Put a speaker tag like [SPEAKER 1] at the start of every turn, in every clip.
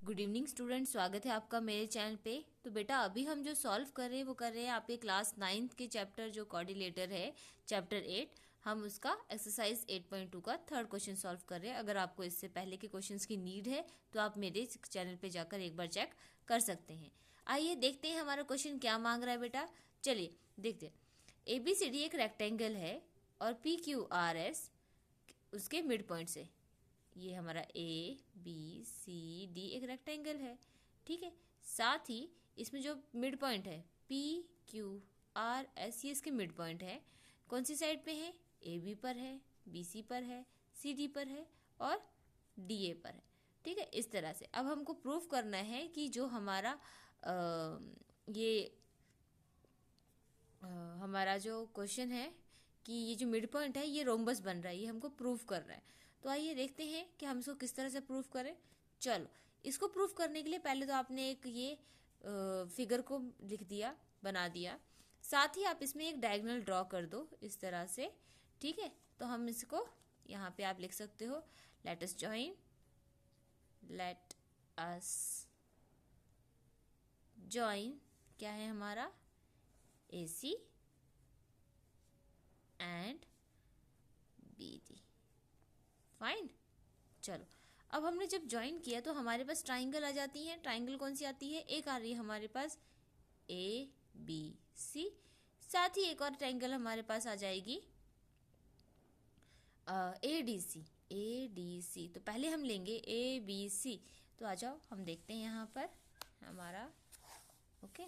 [SPEAKER 1] Good evening student, स्वागत है आपका मेरे चैनल पे। तो बेटा अभी हम जो सॉल्व कर रहे हैं वो कर रहे हैं आपके क्लास 9th के चैप्टर जो कोऑर्डिनेटर है चैप्टर 8, हम उसका एक्सरसाइज 8.2 का थर्ड क्वेश्चन सॉल्व कर रहे हैं। अगर आपको इससे पहले के क्वेश्चंस की नीड है तो आप मेरे चैनल पे जाकर एक बार चेक कर सकते हैं। आइए देखते हैं हमारा क्वेश्चन क्या मांग रहा है बेटा। चलिए देखते हैं। ABCD एक रेक्टेंगल है और PQRS उसके मिड पॉइंट से, ये हमारा ABCD एक रेक्टेंगल है, ठीक है। साथ ही इसमें जो मिड पॉइंट है PQRS, ये इसके मिड पॉइंट है। कौन सी साइड पे है? AB पर है, BC पर है, CD पर है और DA पर है, ठीक है। इस तरह से अब हमको प्रूफ करना है कि जो हमारा ये हमारा जो क्वेश्चन है कि ये जो मिड पॉइंट है ये रोम्बस बन रहा है, ये हमको प्रूफ कर रहा है। तो आइए देखते हैं कि हम इसको किस तरह से प्रूफ करें। चलो, इसको प्रूफ करने के लिए पहले तो आपने एक ये फिगर को लिख दिया, बना दिया। साथ ही आप इसमें एक डायगोनल ड्रॉ कर दो इस तरह से, ठीक है। तो हम इसको यहाँ पे आप लिख सकते हो, लेट अस जॉइन क्या है हमारा, AC एंड BD। फाइन। चलो, अब हमने जब ज्वाइन किया तो हमारे पास ट्राइंगल आ जाती है। ट्राइंगल कौन सी आती है? एक आ रही है हमारे पास ABC। साथ ही एक और ट्राइंगल हमारे पास आ जाएगी ADC। तो पहले हम लेंगे ABC। तो आ जाओ हम देखते हैं यहाँ पर हमारा, ओके,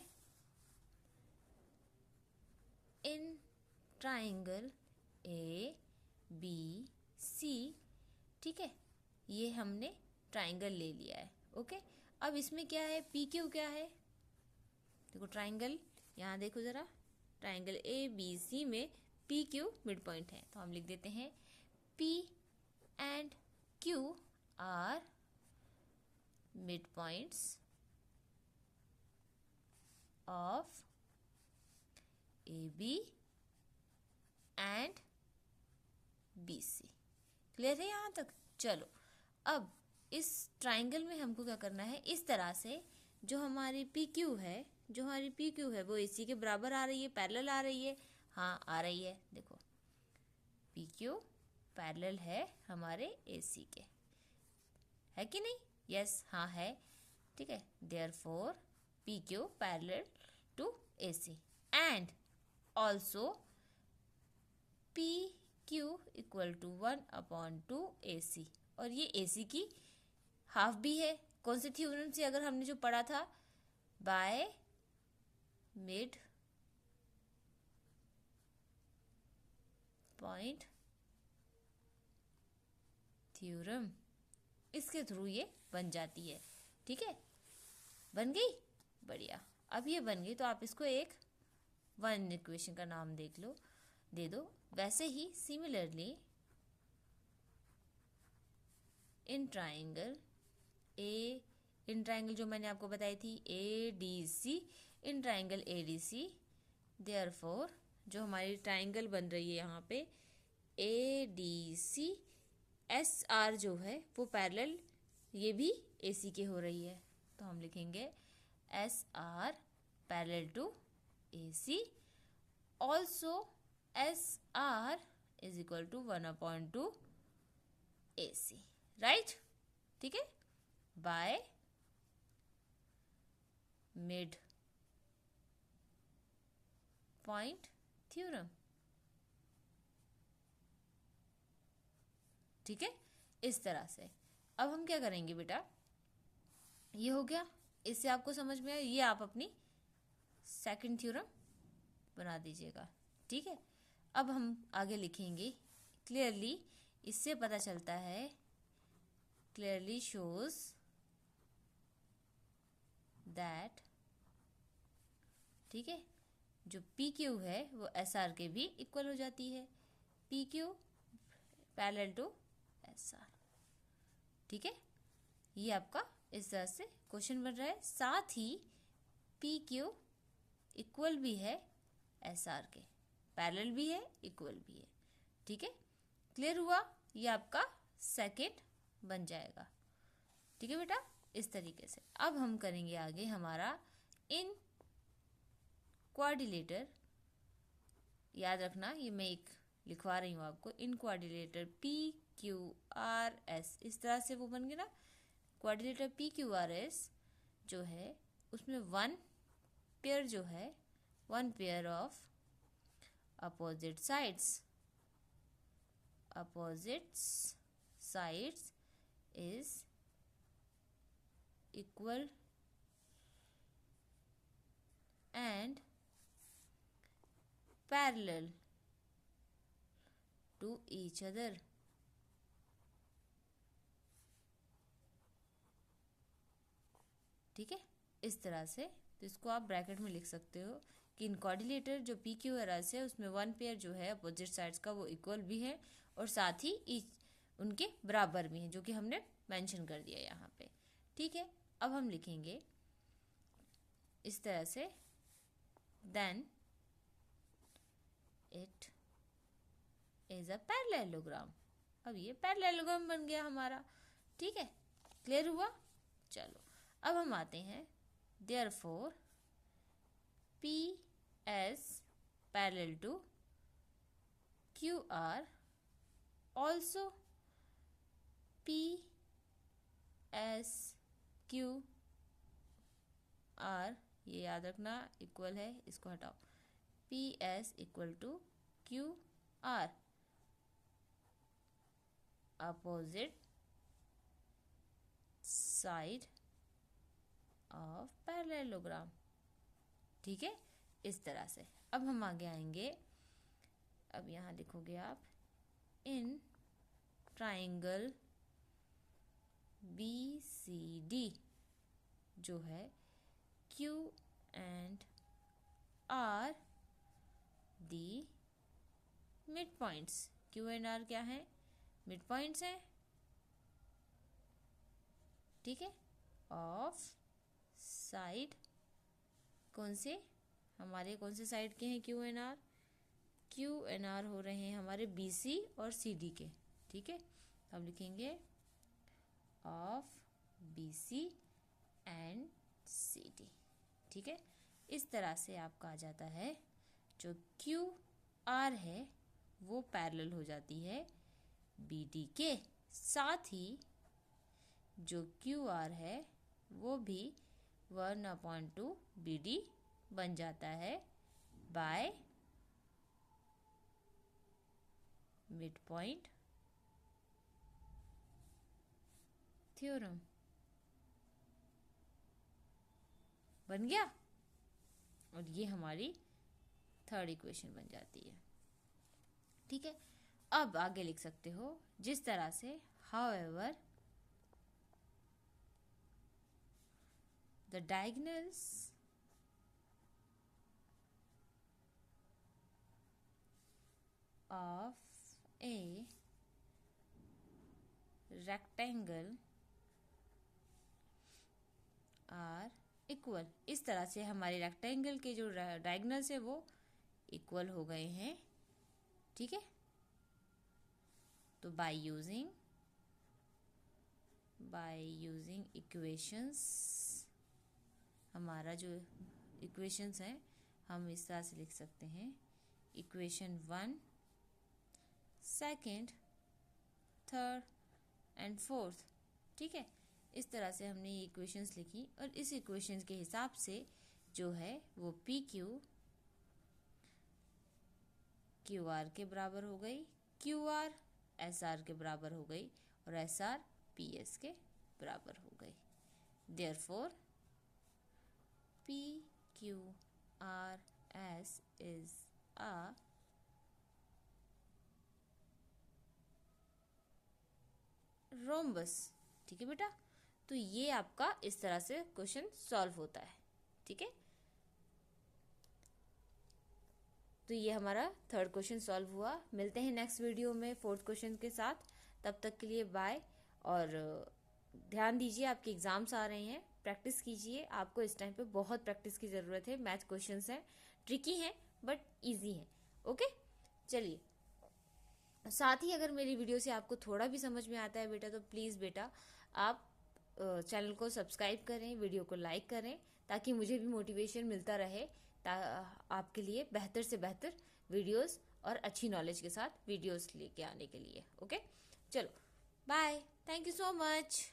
[SPEAKER 1] इन ट्राइंगल ABC, ठीक है, ये हमने ट्राइंगल ले लिया है, ओके। अब इसमें क्या है, PQ क्या है? देखो ट्राइंगल, यहाँ देखो जरा, ट्राइंगल ABC में PQ मिड पॉइंट है। तो हम लिख देते हैं P and Q are mid points of AB and BC। Clear है यहाँ तक? चलो, अब इस ट्राइंगल में हमको क्या करना है, इस तरह से जो हमारी PQ है, वो AC के बराबर आ रही है, पैरेलल आ रही है। हाँ आ रही है, देखो PQ पैरेलल है हमारे AC के, है कि नहीं? यस, हाँ है, ठीक है। Therefore PQ parallel to AC and also PQ equal to 1/2 AC, और ये AC की हाफ भी है। कौन से थ्योरम से? अगर हमने जो पढ़ा था, बाय मिड पॉइंट थ्योरम, इसके थ्रू ये बन जाती है, ठीक है। बन गई, बढ़िया। अब ये बन गई तो आप इसको एक वन इक्वेशन का नाम दे दो। वैसे ही सिमिलरली इन ट्राइंगल जो मैंने आपको बताई थी ADC, in triangle ADC, therefore जो हमारी ट्राइंगल बन रही है यहाँ पे ADC, SR जो है वो पैरेलल ये भी AC के हो रही है। तो हम लिखेंगे SR parallel to AC, also SR is equal to 1/2 AC, right, ठीक है, बाय मिड पॉइंट थ्योरम, ठीक है। इस तरह से अब हम क्या करेंगे बेटा, ये हो गया, इससे आपको समझ में आया, ये आप अपनी सेकंड थ्योरम बना दीजिएगा, ठीक है। अब हम आगे लिखेंगे, क्लियरली इससे पता चलता है, क्लियरली शोज दैट, ठीक है, जो PQ है वो SR के भी इक्वल हो जाती है, PQ पैरेलल टू SR, ठीक है। ये आपका इस तरह से क्वेश्चन बन रहा है। साथ ही PQ इक्वल भी है SR के, पैरेलल भी है, इक्वल भी है, ठीक है। क्लियर हुआ? ये आपका सेकंड बन जाएगा, ठीक है बेटा। इस तरीके से। अब हम करेंगे आगे हमारा इन क्वाड्रिलेटर। याद रखना, ये मैं एक लिखवा रही हूँ आपको, in quadrilateral P Q R S, इस तरह से वो बन गया ना। Quadrilateral P Q R S जो है उसमें वन पेयर जो है, one pair of opposite sides is equal and parallel to each other। ठीक है, इस तरह से। तो इसको आप ब्रैकेट में लिख सकते हो कि इन क्वाड्रिलेटर जो पी क्यू आर एस है उसमें वन पेयर जो है अपोजिट साइड्स का वो इक्वल भी है और साथ ही उनके बराबर भी हैं, जो कि हमने मेंशन कर दिया यहाँ पे। ठीक है, अब हम लिखेंगे इस तरह से, then it is a parallelogram। अब ये पैरेललोग्राम बन गया हमारा। ठीक है, क्लियर हुआ। चलो अब हम आते हैं, therefore P S parallel to Q R also P S Q R, ये याद रखना इक्वल है, इसको हटाओ, P S equal to Q R opposite side of parallelogram. ठीक है, इस तरह से। अब हम आगे आएंगे, अब यहाँ लिखोगे आप in triangle B C D जो है Q and R the midpoints। Q and R क्या है? midpoints है। ठीक है, ऑफ साइड, कौन से हमारे, कौन से साइड के हैं Q and R? Q and R हो रहे हैं हमारे BC और CD के। ठीक है, अब लिखेंगे ऑफ BC एंड CD। ठीक है, इस तरह से आपका आ जाता है, जो क्यू आर है वो पैरेलल हो जाती है BD के, साथ ही जो क्यू आर है वो भी 1/2 BD बन जाता है बाय मिड पॉइंट थ्योरम। बन गया, और ये हमारी थर्ड इक्वेशन बन जाती है। ठीक है, अब आगे लिख सकते हो जिस तरह से, however the diagonals of a rectangle are equal, इस तरह से हमारे रेक्टेंगल के जो डायगोनल्स है वो इक्वल हो गए हैं। ठीक है, तो बाय यूजिंग इक्वेशंस, हमारा जो इक्वेशंस हैं हम इस तरह से लिख सकते हैं, equation 1, second, third and fourth. ठीक है, इस तरह से हमने ये इक्वेशंस लिखी और इस इक्वेशंस के हिसाब से जो है वो पी क्यू आर के बराबर हो गई, क्यू आर एस आर के बराबर हो गई और एस आर पी एस के बराबर हो गई। Therefore P Q R S is a rhombus. ठीक है बेटा, तो ये आपका इस तरह से क्वेश्चन सॉल्व होता है। ठीक है, तो ये हमारा थर्ड क्वेश्चन सॉल्व हुआ। मिलते हैं नेक्स्ट वीडियो में फोर्थ क्वेश्चन के साथ, तब तक के लिए बाय। और ध्यान दीजिए, आपके एग्जाम्स आ रहे हैं, प्रैक्टिस कीजिए, आपको इस टाइम पे बहुत प्रैक्टिस की ज़रूरत है। मैथ क्वेश्चंस हैं, ट्रिकी हैं बट इजी हैं। ओके, चलिए, साथ ही अगर मेरी वीडियो से आपको थोड़ा भी समझ में आता है बेटा, तो प्लीज़ बेटा आप चैनल को सब्सक्राइब करें, वीडियो को लाइक करें, ताकि मुझे भी मोटिवेशन मिलता रहे आपके लिए बेहतर से बेहतर वीडियोस और अच्छी नॉलेज के साथ वीडियोस लेके आने के लिए। ओके, चलो bye, thank you so much.